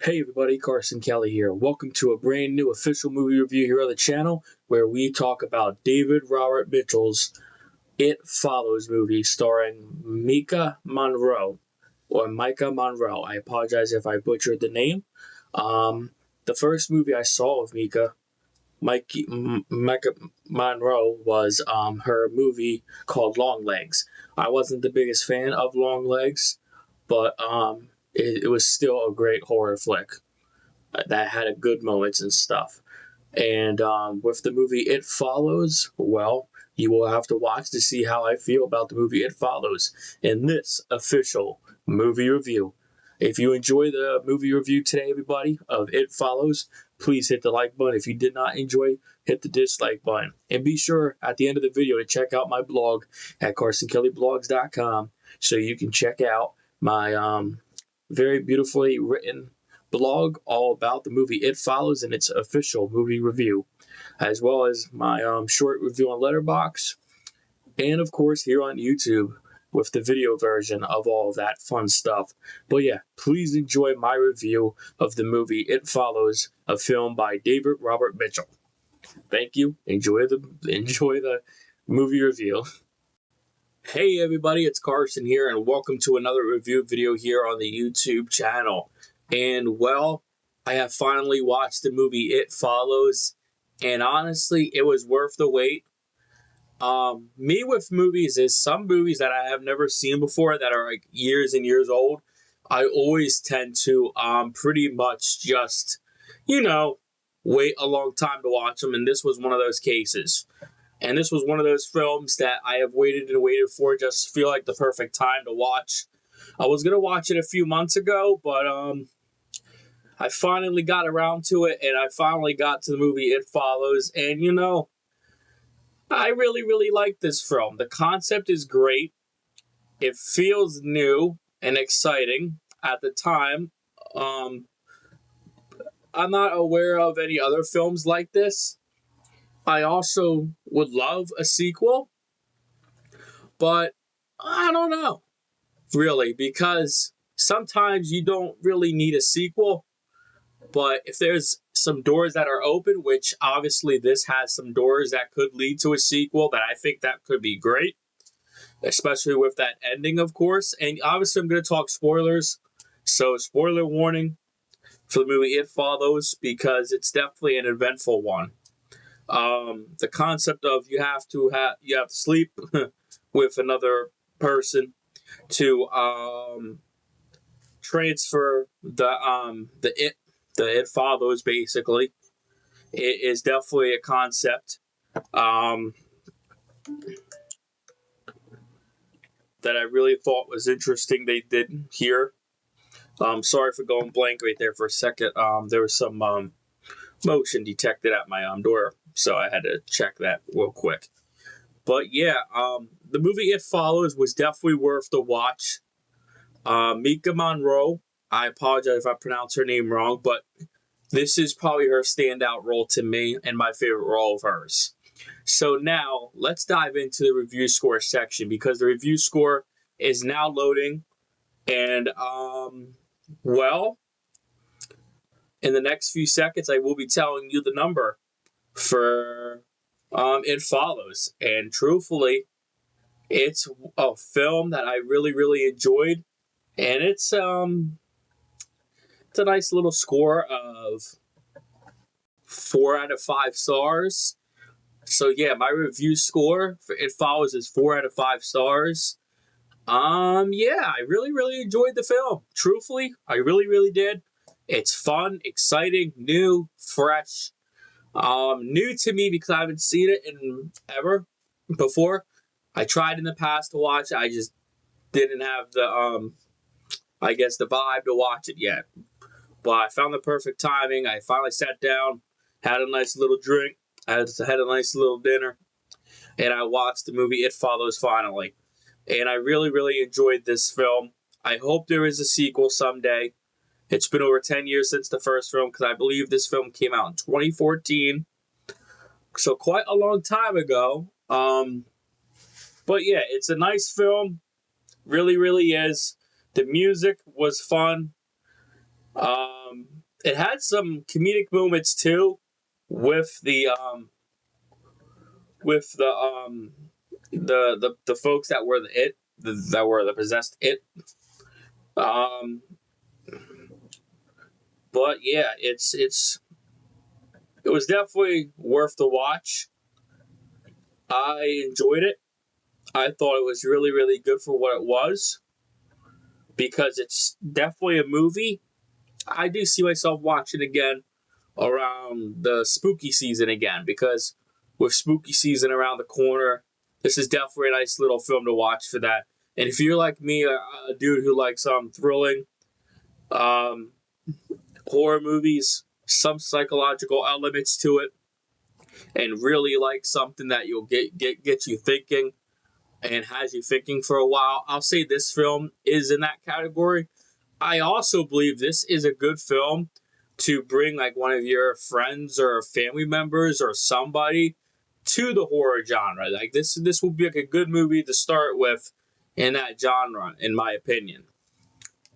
Hey everybody, Carson Kelly here. Welcome to a brand new official movie review here on the channel where we talk about David Robert Mitchell's It Follows movie starring Maika Monroe, or Maika Monroe. I apologize if I butchered the name. The first movie I saw of Maika Monroe was her movie called Long Legs. I wasn't the biggest fan of Long Legs, but it was still a great horror flick that had a good moments and stuff. And with the movie It Follows, well, you will have to watch to see how I feel about the movie It Follows in this official movie review. If you enjoy the movie review today, everybody, of It Follows, please hit the like button. If you did not enjoy, hit the dislike button. And be sure at the end of the video to check out my blog at CarsonKellyBlogs.com so you can check out my very beautifully written blog all about the movie It Follows and its official movie review, as well as my short review on Letterboxd, and of course here on YouTube with the video version of all of that fun stuff. But yeah, please enjoy my review of the movie It Follows, a film by David Robert Mitchell. Thank you. Enjoy the movie review. Hey everybody, it's Carson here, and welcome to another review video here on the YouTube channel. And well, I have finally watched the movie It Follows, and honestly, it was worth the wait. Me with movies is some movies that I have never seen before that are like years and years old. I always tend to pretty much just, wait a long time to watch them, and this was one of those cases. And this was one of those films that I have waited and waited for, just feel like the perfect time to watch. I was going to watch it a few months ago, but I finally got around to it, and I finally got to the movie It Follows. And, I really, really like this film. The concept is great. It feels new and exciting at the time. I'm not aware of any other films like this. I also would love a sequel, but I don't know, really, because sometimes you don't really need a sequel, but if there's some doors that are open, which obviously this has some doors that could lead to a sequel, that I think that could be great, especially with that ending, of course. And obviously I'm going to talk spoilers, so spoiler warning for the movie It Follows, because it's definitely an eventful one. The concept of you have to sleep with another person to transfer the It Follows, basically. It is definitely a concept that I really thought was interesting they did here. Sorry for going blank right there for a second. There was some motion detected at my door, so I had to check that real quick. But yeah, the movie It Follows was definitely worth the watch. Maika Monroe, I apologize if I pronounce her name wrong, but this is probably her standout role to me and my favorite role of hers. So now let's dive into the review score section, because the review score is now loading, and well, in the next few seconds I will be telling you the number for It Follows. And truthfully, it's a film that I really, really enjoyed, and it's a nice little score of 4 out of 5 stars. So yeah, my review score for It Follows is 4 out of 5 stars. Yeah, I really, really enjoyed the film. Truthfully, I really, really did. It's fun, exciting, new, fresh. New to me because I haven't seen it in ever before. I tried in the past to watch it. I just didn't have the the vibe to watch it yet. But I found the perfect timing. I finally sat down, had a nice little drink, I had a nice little dinner, and I watched the movie It Follows finally. And I really, really enjoyed this film. I hope there is a sequel someday. It's been over 10 years since the first film, because I believe this film came out in 2014. So quite a long time ago. But yeah, it's a nice film. Really, really is. The music was fun. It had some comedic moments too, with the the folks that were that were the possessed it. Um, but yeah, it was definitely worth the watch. I enjoyed it. I thought it was really, really good for what it was, because it's definitely a movie I do see myself watching again around the spooky season again, because with spooky season around the corner, this is definitely a nice little film to watch for that. And if you're like me, a dude who likes thrilling um, horror movies, some psychological elements to it, and really like something that you'll get you thinking and has you thinking for a while, I'll say this film is in that category. I also believe this is a good film to bring like one of your friends or family members or somebody to the horror genre. Like this will be like a good movie to start with in that genre, in my opinion.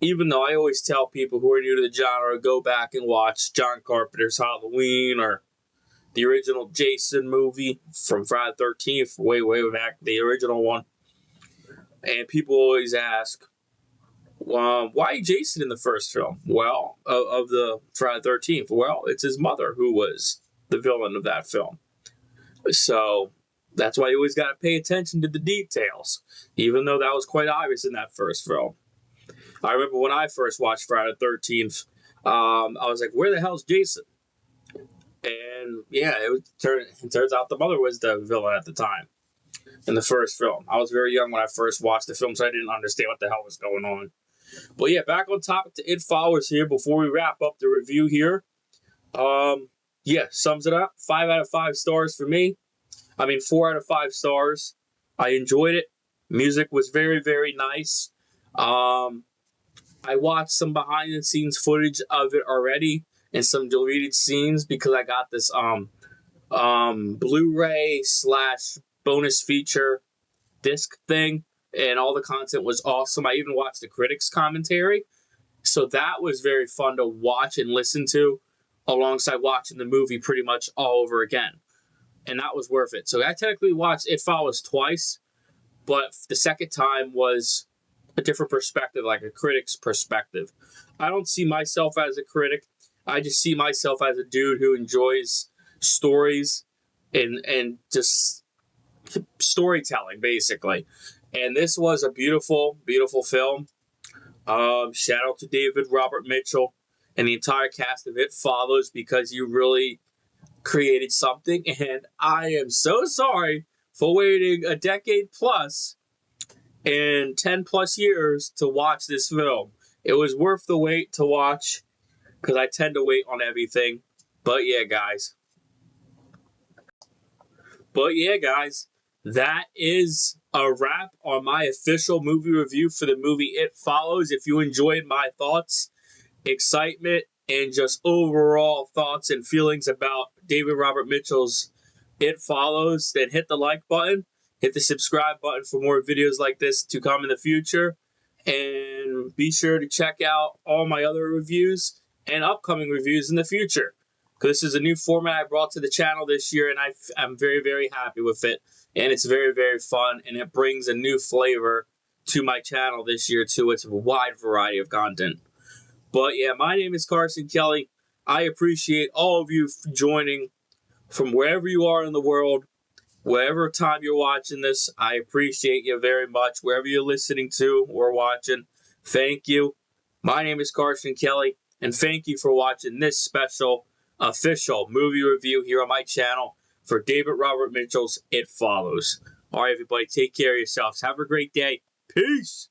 Even though I always tell people who are new to the genre, go back and watch John Carpenter's Halloween or the original Jason movie from Friday the 13th, way back, the original one. And people always ask, why Jason in the first film? Well, of the Friday the 13th. Well, it's his mother who was the villain of that film. So that's why you always got to pay attention to the details, even though that was quite obvious in that first film. I remember when I first watched Friday the 13th, I was like, where the hell's Jason? And yeah, it turns out the mother was the villain at the time in the first film. I was very young when I first watched the film, so I didn't understand what the hell was going on. But yeah, back on topic to It Follows here before we wrap up the review here. Yeah, sums it up. 5 out of 5 stars for me. 4 out of 5 stars. I enjoyed it. Music was very, very nice. I watched some behind the scenes footage of it already and some deleted scenes because I got this Blu-ray / bonus feature disc thing, and all the content was awesome. I even watched the critics' commentary, so that was very fun to watch and listen to alongside watching the movie pretty much all over again, and that was worth it. So I technically watched It Follows twice, but the second time was a different perspective, like a critic's perspective. I don't see myself as a critic. I just see myself as a dude who enjoys stories and just storytelling, basically. And this was a beautiful, beautiful film. Shout out to David Robert Mitchell and the entire cast of It Follows, because you really created something. And I am so sorry for waiting a decade plus and 10 plus years to watch this film. It was worth the wait to watch, because I tend to wait on everything. But yeah, guys, that is a wrap on my official movie review for the movie It Follows. If you enjoyed my thoughts, excitement, and just overall thoughts and feelings about David Robert Mitchell's It Follows, then hit the like button, hit the subscribe button for more videos like this to come in the future, and be sure to check out all my other reviews and upcoming reviews in the future. This is a new format I brought to the channel this year, and I'm very, very happy with it. And it's very, very fun, and it brings a new flavor to my channel this year, too. It's a wide variety of content. But yeah, my name is Carson Kelly. I appreciate all of you joining from wherever you are in the world, whatever time you're watching this. I appreciate you very much. Wherever you're listening to or watching, thank you. My name is Carson Kelly, and thank you for watching this special official movie review here on my channel for David Robert Mitchell's It Follows. All right, everybody, take care of yourselves. Have a great day. Peace.